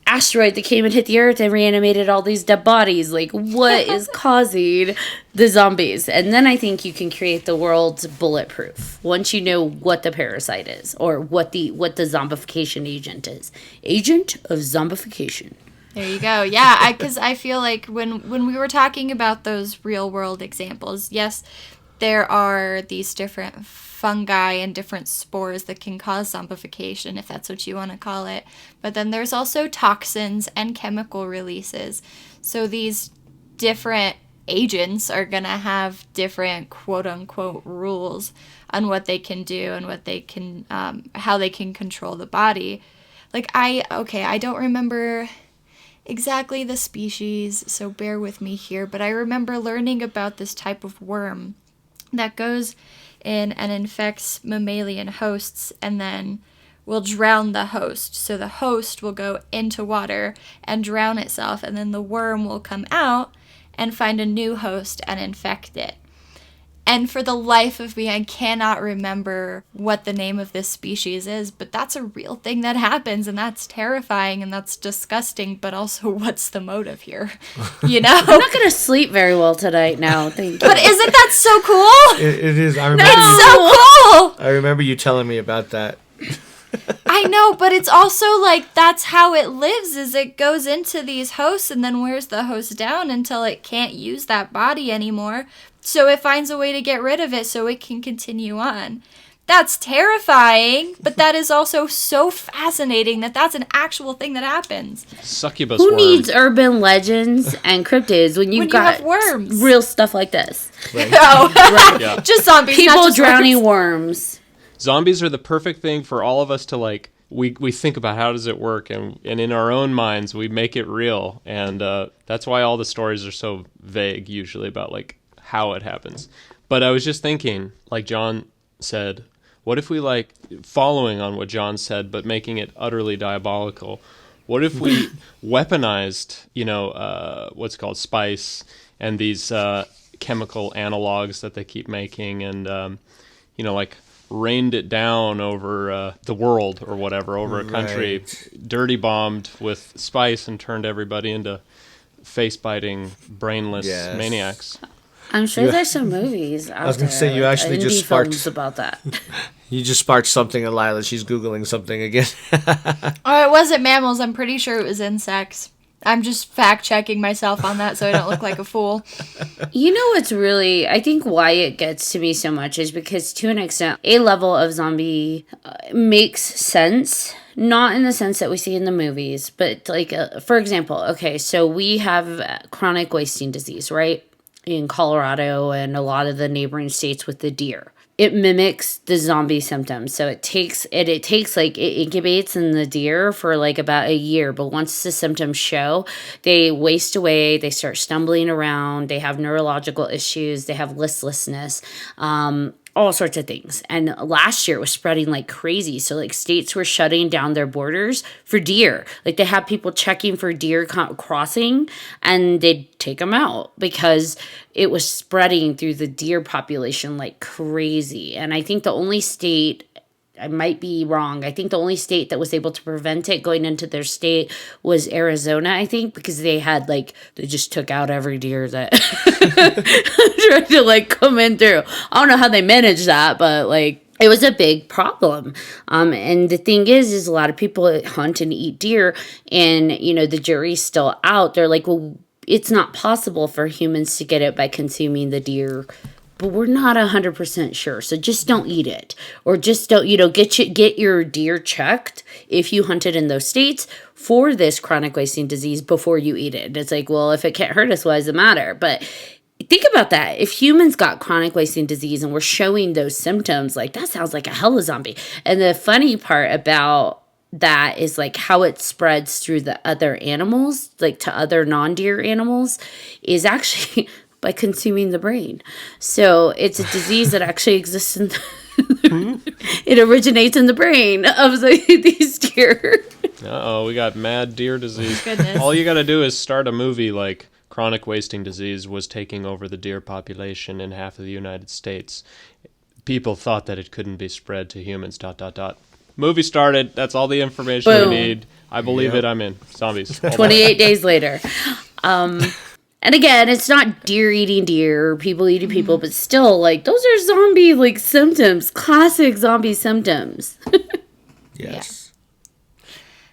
asteroid that came and hit the earth and reanimated all these dead bodies? Like, what is causing the zombies? And then I think you can create the world's bulletproof once you know what the parasite is, or what the zombification agent is. Agent of zombification. There you go. Yeah, because I feel like when we were talking about those real world examples, yes, there are these different fungi and different spores that can cause zombification, if that's what you want to call it. But then there's also toxins and chemical releases. So these different agents are going to have different quote-unquote rules on what they can do and what they can, how they can control the body. Like, I don't remember exactly the species, so bear with me here, but I remember learning about this type of worm that goes in and infects mammalian hosts and then will drown the host. So the host will go into water and drown itself, and then the worm will come out and find a new host and infect it. And for the life of me, I cannot remember what the name of this species is, but that's a real thing that happens, and that's terrifying, and that's disgusting, but also what's the motive here? You know? I'm not going to sleep very well tonight now. Thank you. But isn't that so cool? It is. I remember. It's so cool! I remember you telling me about that. I know, but it's also like that's how it lives, is it goes into these hosts and then wears the host down until it can't use that body anymore. So it finds a way to get rid of it so it can continue on. That's terrifying, but that is also so fascinating that that's an actual thing that happens. Succubus Who worm. needs urban legends and cryptids when you've When you got have worms? real stuff like this? Oh, Yeah. just zombies, not People just drowning worms. worms. Zombies are the perfect thing for all of us to like. We think about how does it work, and in our own minds we make it real, and that's why all the stories are so vague usually about like how it happens. But I was just thinking, like John said, what if we like following on what John said, but making it utterly diabolical? What if we weaponized, what's called spice and these chemical analogs that they keep making, and like rained it down over the world or whatever, over a country, dirty bombed with spice and turned everybody into face-biting, brainless maniacs. I'm sure there's some movies out was gonna there, say, you actually indie just sparked- films about that. You just sparked something in Lila. She's Googling something again. Oh, it wasn't mammals. I'm pretty sure it was insects. I'm just fact-checking myself on that so I don't look like a fool. You know what's really, I think why it gets to me so much is because to an extent, a level of zombie makes sense. Not in the sense that we see in the movies, but like, for example, okay, so we have chronic wasting disease, right? In Colorado and a lot of the neighboring states with the deer. It mimics the zombie symptoms. So it takes like it incubates in the deer for like about a year, but once the symptoms show, they waste away, they start stumbling around, they have neurological issues, they have listlessness, all sorts of things. And last year it was spreading like crazy. So like states were shutting down their borders for deer. Like they had people checking for deer crossing and they'd take them out because it was spreading through the deer population like crazy. And I think the only state, I might be wrong, I think the only state that was able to prevent it going into their state was Arizona, I think, because they just took out every deer that tried to like come in through. I don't know how they managed that, but like it was a big problem. And the thing is a lot of people hunt and eat deer, and the jury's still out. They're like, well, it's not possible for humans to get it by consuming the deer, but we're not 100% sure. So just don't eat it, or just don't, get your deer checked if you hunted in those states for this chronic wasting disease before you eat it. It's like, well, if it can't hurt us, why does it matter? But think about that. If humans got chronic wasting disease and we're showing those symptoms, like that sounds like a hella zombie. And the funny part about that is like how it spreads through the other animals, like to other non-deer animals, is actually by consuming the brain. So it's a disease that actually exists in it originates in the brain of these deer. Uh-oh, we got mad deer disease. Goodness. All you got to do is start a movie like chronic wasting disease was taking over the deer population in half of the United States. People thought that it couldn't be spread to humans, ... Movie started. That's all the information Boom. we need. I believe it. I'm in. Zombies. All 28 days later. And again, it's not deer eating deer, people eating people, but still, like, those are zombie, like, symptoms. Classic zombie symptoms. Yes.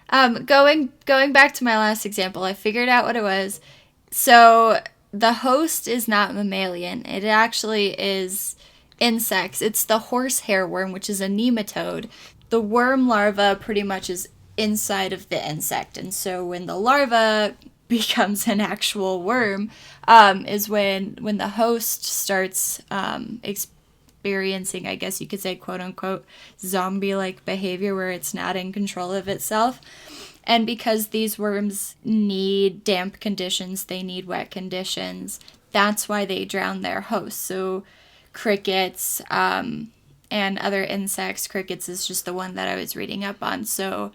Going back to my last example, I figured out what it was. So the host is not mammalian. It actually is insects. It's the horsehair worm, which is a nematode. The worm larva pretty much is inside of the insect. And so when the larva becomes an actual worm, is when the host starts experiencing, I guess you could say, quote unquote, zombie-like behavior where it's not in control of itself. And because these worms need damp conditions, they need wet conditions, that's why they drown their host. So crickets and other insects, crickets is just the one that I was reading up on. So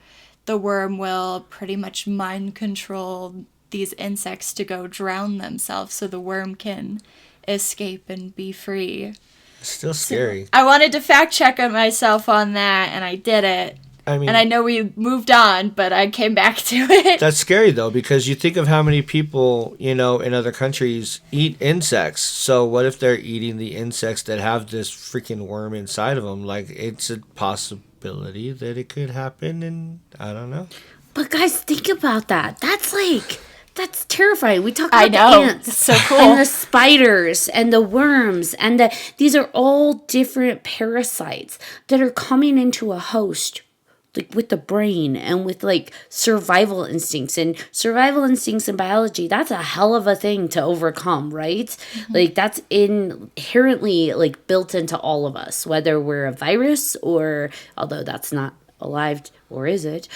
the worm will pretty much mind control these insects to go drown themselves so the worm can escape and be free. Still scary. I wanted to fact check on myself on that, and I did it. I mean, and I know we moved on, but I came back to it. that's scary, though, because you think of how many people, in other countries eat insects. So what if they're eating the insects that have this freaking worm inside of them? Like, it's a possibility that it could happen, and I don't know. But guys, think about that. That's terrifying. We talk about I know. the ants, It's so cool. and the spiders, and the worms, and these are all different parasites that are coming into a host, like with the brain and with like survival instincts. And survival instincts in biology, that's a hell of a thing to overcome, right? Mm-hmm. Like that's inherently like built into all of us, whether we're a virus or, although that's not alive, or is it?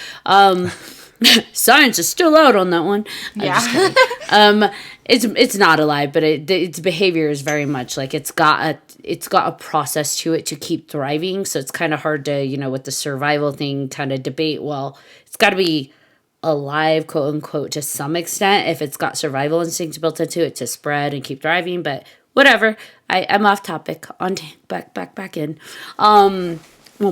Science is still out on that one. Yeah. It's not alive, but its behavior is very much like it's got a process to it to keep thriving. So it's kind of hard to, with the survival thing kind of debate. Well, it's got to be alive, quote unquote, to some extent if it's got survival instincts built into it to spread and keep thriving. But whatever. I'm off topic. Back in. I'll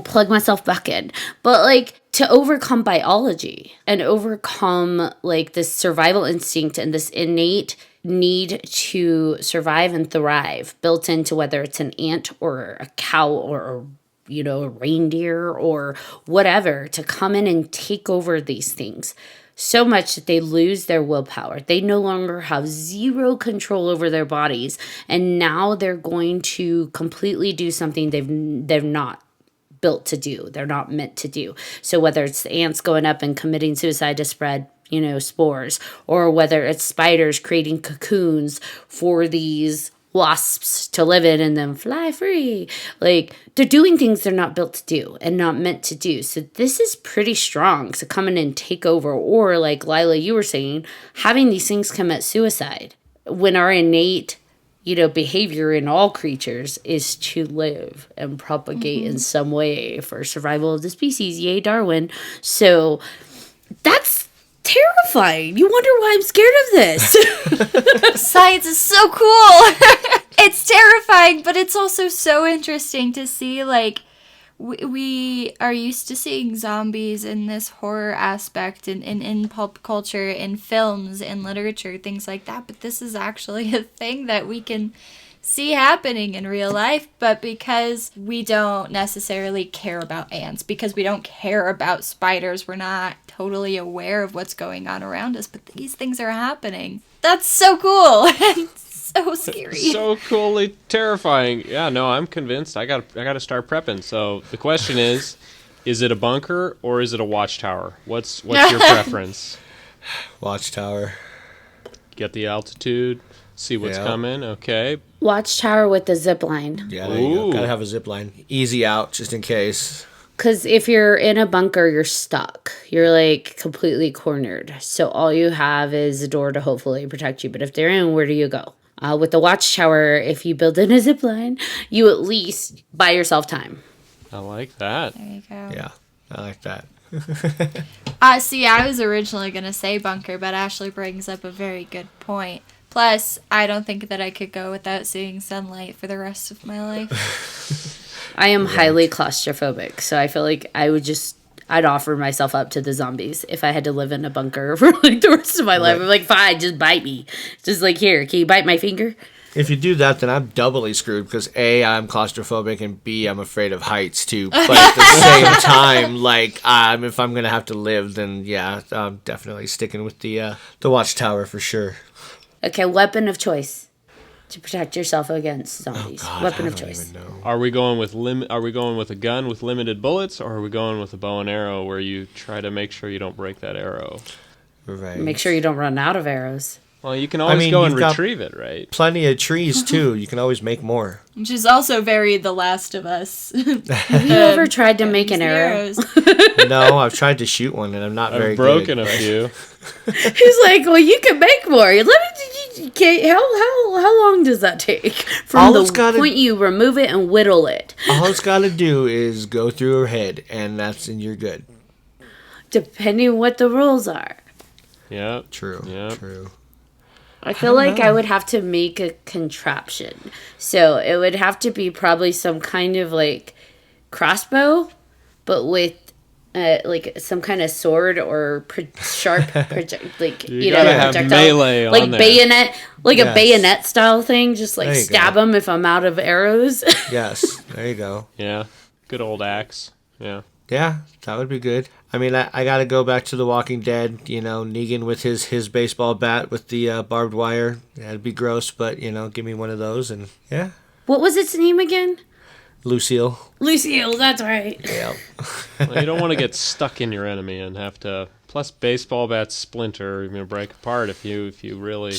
plug myself back in. But like to overcome biology and overcome like this survival instinct and this innate need to survive and thrive built into whether it's an ant or a cow or a reindeer or whatever, to come in and take over these things so much that they lose their willpower. They no longer have zero control over their bodies, and now they're going to completely do something they're not built to do. They're not meant to do. So whether it's the ants going up and committing suicide to spread, spores, or whether it's spiders creating cocoons for these wasps to live in and then fly free. Like, they're doing things they're not built to do and not meant to do. So this is pretty strong. So come in and take over, or like Lila, you were saying, having these things commit suicide when our innate behavior in all creatures is to live and propagate in some way for survival of the species. Yay, Darwin. So that's terrifying. You wonder why I'm scared of this. Science is so cool. It's terrifying, but it's also so interesting to see, like, we are used to seeing zombies in this horror aspect in pulp culture, in films, in literature, things like that. But this is actually a thing that we can see happening in real life. But because we don't necessarily care about ants, because we don't care about spiders, we're not totally aware of what's going on around us. But these things are happening. That's so cool. And so scary. So coolly terrifying. Yeah, no, I'm convinced. I got to start prepping. So the question is it a bunker or is it a watchtower? What's your preference? Watchtower. Get the altitude, see what's coming. Okay. Watchtower with the zip line. Yeah, there you go. Gotta have a zip line. Easy out, just in case. Because if you're in a bunker, you're stuck. You're like completely cornered. So all you have is a door to hopefully protect you. But if they're in, where do you go? With the watchtower, if you build in a zip line, you at least buy yourself time. I like that. There you go. Yeah, I like that. See, I was originally going to say bunker, but Ashley brings up a very good point. Plus, I don't think that I could go without seeing sunlight for the rest of my life. I am highly claustrophobic, so I feel like I'd offer myself up to the zombies if I had to live in a bunker for like the rest of my life. I'm like, fine, just bite me. Just like, here, can you bite my finger? If you do that, then I'm doubly screwed because A, I'm claustrophobic, and B, I'm afraid of heights too. But at the same time, like, if I'm gonna have to live, then yeah, I'm definitely sticking with the watchtower for sure. Okay, weapon of choice. to protect yourself against zombies. God, Weapon I of don't choice. even know. Are we going with Are we going with a gun with limited bullets, or are we going with a bow and arrow where you try to make sure you don't break that arrow? Right. Make sure you don't run out of arrows. Well, you can always go and you've got retrieve it, right? plenty of trees too. You can always make more. Which is also very The Last of Us. Have you ever tried to make an arrow? No, I've tried to shoot one and I'm not very I've broken good. a few. He's like, well, you can make more. Let me. How long does that take from All the it's gotta- point you remove it and whittle it? All it's got to do is go through her head, and you're good. Depending what the rules are. Yep. True. Yep. True. I feel like I would have to make a contraption. So it would have to be probably some kind of like crossbow, but with like some kind of sword or sharp project, like You gotta have projectile, melee like on there. bayonet, like a Yes. bayonet style thing. Just like There you stab go. them if I'm out of arrows. Yes. There you go. Yeah. Good old axe. Yeah. Yeah, that would be good. I mean, I got to go back to The Walking Dead. You know, Negan with his baseball bat with the barbed wire. That'd be gross, but give me one of those, and yeah, What was its name again? Lucille. Lucille. That's right. Yeah. Well, you don't want to get stuck in your enemy and have to. Plus, baseball bats splinter, break apart if you really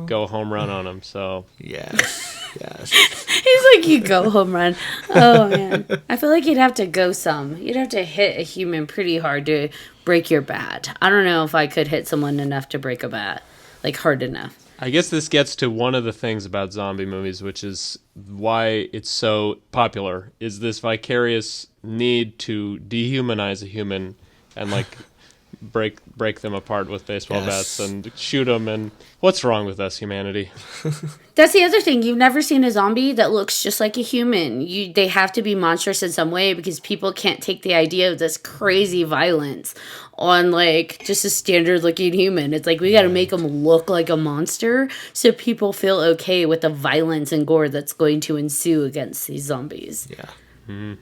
go home run on them. So Yes. Yes. He's like, you go home run. Oh, man. I feel like you'd have to go some. You'd have to hit a human pretty hard to break your bat. I don't know if I could hit someone enough to break a bat. Like, hard enough. I guess this gets to one of the things about zombie movies, which is why it's so popular, is this vicarious need to dehumanize a human and like break them apart with baseball Yes. bats and shoot them. And what's wrong with us, humanity? That's the other thing. You've never seen a zombie that looks just like a human. They have to be monstrous in some way because people can't take the idea of this crazy violence on like just a standard looking human. It's like we got to make them look like a monster so people feel okay with the violence and gore that's going to ensue against these zombies. Yeah.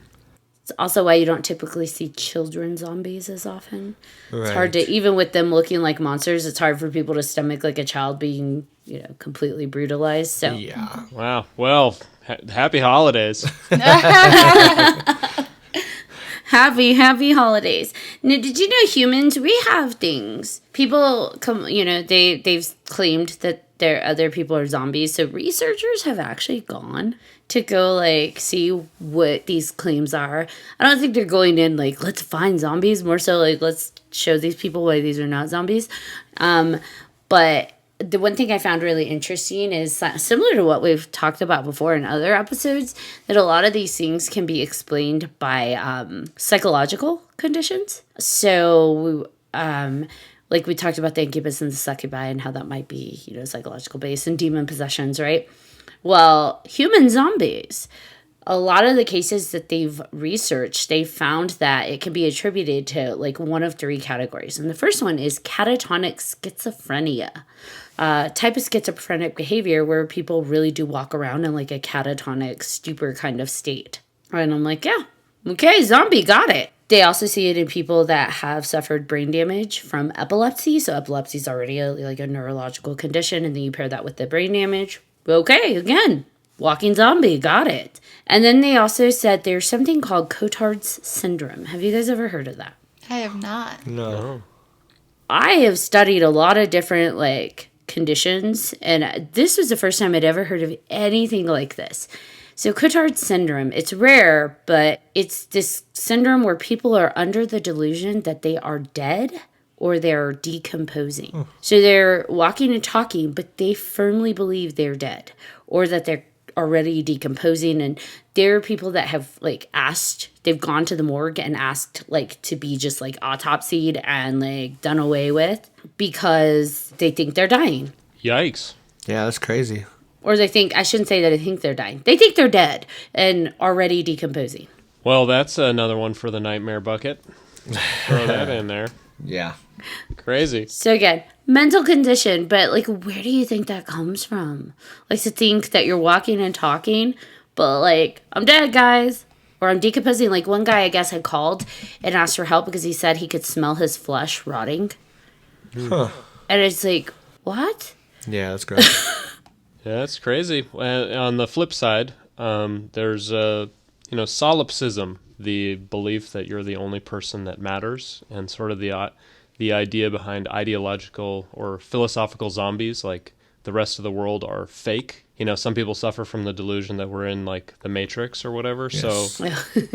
It's also why you don't typically see children zombies as often. It's hard to, Right. even with them looking like monsters, it's hard for people to stomach like a child being, completely brutalized. So Yeah. Wow. Well, happy holidays. happy holidays. Now, did you know humans, we have things. People come, they've claimed that other people are zombies. So researchers have actually gone to go like see what these claims are. I don't think they're going in like, let's find zombies, more so like, let's show these people why these are not zombies. But the one thing I found really interesting is similar to what we've talked about before in other episodes, that a lot of these things can be explained by psychological conditions. So, like we talked about the incubus and the succubi and how that might be, psychological based and demon possessions, right? Well, human zombies, a lot of the cases that they've researched, they found that it can be attributed to like one of three categories. And the first one is catatonic schizophrenia, type of schizophrenic behavior where people really do walk around in like a catatonic stupor kind of state. And I'm like, yeah, okay, zombie, got it. They also see it in people that have suffered brain damage from epilepsy. So epilepsy is already like a neurological condition, and then you pair that with the brain damage. Okay, again, walking zombie, got it. And then they also said there's something called Cotard's syndrome. Have you guys ever heard of that? I have not. No. I have studied a lot of different like conditions, and this was the first time I'd ever heard of anything like this. So Cotard's syndrome, it's rare, but it's this syndrome where people are under the delusion that they are dead or they're decomposing. So they're walking and talking, but they firmly believe they're dead or that they're already decomposing. And there are people that have like asked, they've gone to the morgue and asked like to be just like autopsied and like done away with because they think they're dying. Yikes. Yeah, that's crazy. Or they think, I shouldn't say that they think they're dying. They think they're dead and already decomposing. Well, that's another one for the nightmare bucket. Throw that in there. Yeah. Crazy. So again, mental condition, but like, where do you think that comes from? Like to think that you're walking and talking, but like, I'm dead, guys. Or I'm decomposing. Like one guy, I guess, had called and asked for help because he said he could smell his flesh rotting. Huh. And it's like, what? Yeah, that's gross. That's crazy. On the flip side, there's solipsism, the belief that you're the only person that matters, and sort of the idea behind ideological or philosophical zombies, like the rest of the world are fake. Some people suffer from the delusion that we're in like the Matrix or whatever. Yes.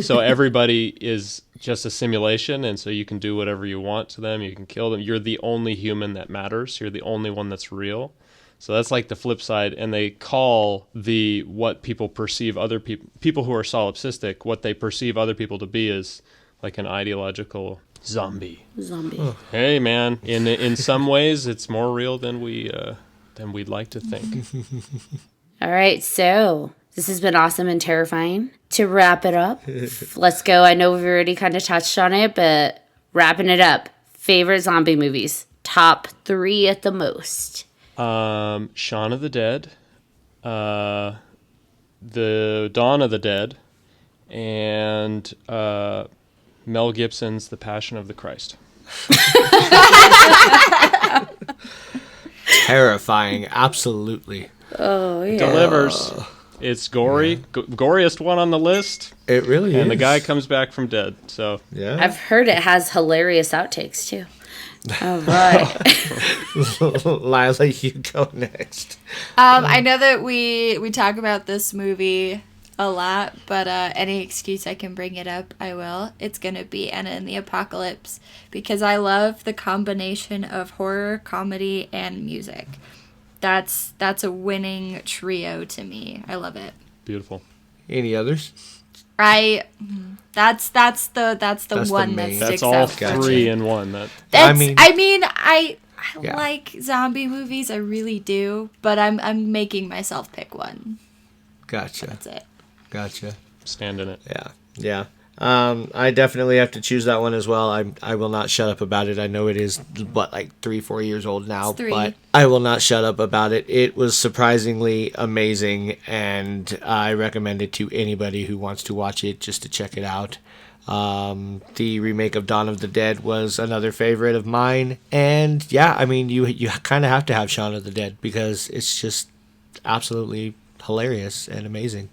So everybody is just a simulation, and so you can do whatever you want to them. You can kill them. You're the only human that matters. You're the only one that's real. So that's like the flip side, and they call what people perceive other people who are solipsistic, what they perceive other people to be, is like an ideological zombie. Hey man, in some ways it's more real than we'd like to think. All right, so this has been awesome and terrifying. To wrap it up, let's go. I know we've already kind of touched on it, but wrapping it up. Favorite zombie movies? Top 3 at the most. Shaun of the Dead, The Dawn of the Dead, and Mel Gibson's The Passion of the Christ. Terrifying, absolutely. Oh, yeah. Delivers. It's gory, goriest one on the list, It really is. and the guy comes back from dead. So Yeah. I've heard it has hilarious outtakes, too. All right. Lila, you go next. I know that we talk about this movie a lot, but any excuse I can bring it up, I will. It's going to be Anna and the Apocalypse, because I love the combination of horror, comedy, and music. That's a winning trio to me. I love it. beautiful. Any others? That's the the one that main- sticks That's all out. Gotcha. 3 in one. I Yeah. like zombie movies, I really do, but I'm making myself pick one. Gotcha. That's it. Gotcha. Stand in it. Yeah. I definitely have to choose that one as well. I will not shut up about it. I know it is, like 3-4 years old now, It's 3. but I will not shut up about it. It was surprisingly amazing, and I recommend it to anybody who wants to watch it, just to check it out. The remake of Dawn of the Dead was another favorite of mine, and yeah, I mean, you kind of have to have Shaun of the Dead, because it's just absolutely hilarious and amazing.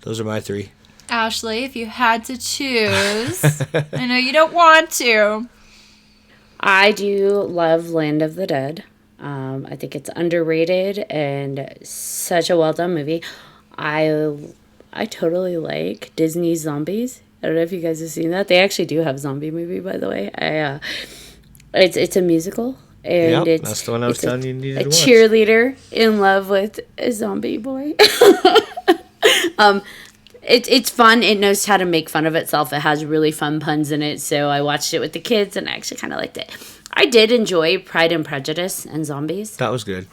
Those are my 3. Ashley, if you had to choose, I know you don't want to. I do love Land of the Dead. I think it's underrated and such a well done movie. I totally like Disney's Zombies. I don't know if you guys have seen that. They actually do have a zombie movie, by the way. It's a musical, and Yep, that's the one I was it's telling you needed a to watch. cheerleader in love with a zombie boy. It's fun. It knows how to make fun of itself. It has really fun puns in it. So I watched it with the kids, and I actually kind of liked it. I did enjoy Pride and Prejudice and Zombies. That was good.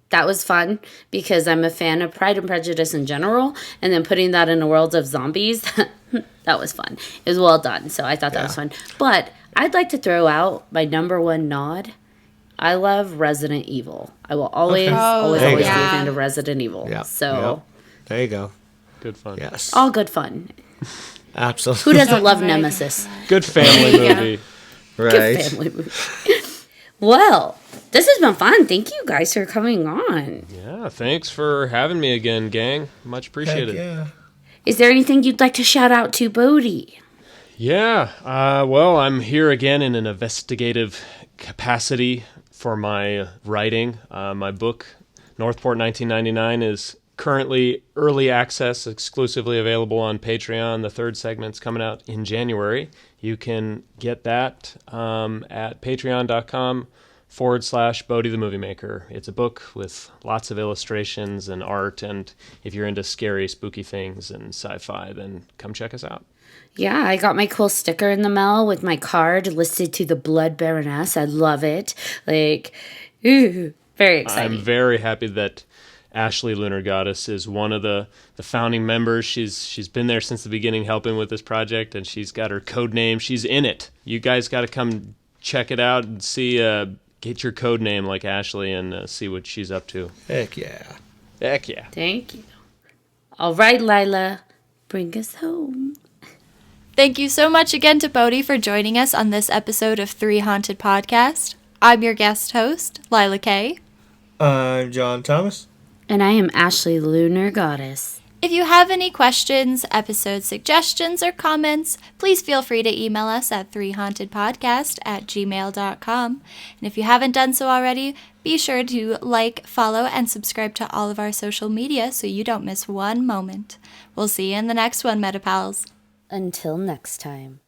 That was fun because I'm a fan of Pride and Prejudice in general, and then putting that in a world of zombies, that was fun. It was well done, so I thought that was fun. But I'd like to throw out my number one nod. I love Resident Evil. I will always, always There you be a go. fan of Resident Evil. Yeah. So There you go. Good fun. Yes. all good fun. Absolutely. Who doesn't love Nemesis? Good family movie. Good Right. family movie. Well, this has been fun. Thank you guys for coming on. Yeah, thanks for having me again, gang. Much appreciated. Yeah. Is there anything you'd like to shout out to Bodhi? Yeah, well, I'm here again in an investigative capacity for my writing. My book, Northport 1999, is currently early access, exclusively available on Patreon. The 3rd segment's coming out in January. You can get that at patreon.com/Bodhi the Movie Maker. It's a book with lots of illustrations and art, and if you're into scary, spooky things and sci-fi, then come check us out. Yeah, I got my cool sticker in the mail with my card listed to the Blood Baroness. I love it. Like, ooh, very exciting. I'm very happy that Ashley Lunar Goddess is one of the founding members. She's been there since the beginning helping with this project, and she's got her code name. She's in it. You guys got to come check it out and see, get your code name like Ashley and see what she's up to. Heck yeah. Heck yeah. Thank you. All right, Lila, bring us home. Thank you so much again to Bodhi for joining us on this episode of 3 Haunted Podcast. I'm your guest host, Lila Kay. I'm John Thomas. And I am Ashley Lunar Goddess. If you have any questions, episode suggestions, or comments, please feel free to email us at 3hauntedpodcast@gmail.com. And if you haven't done so already, be sure to like, follow, and subscribe to all of our social media so you don't miss one moment. We'll see you in the next one, MetaPals. Until next time.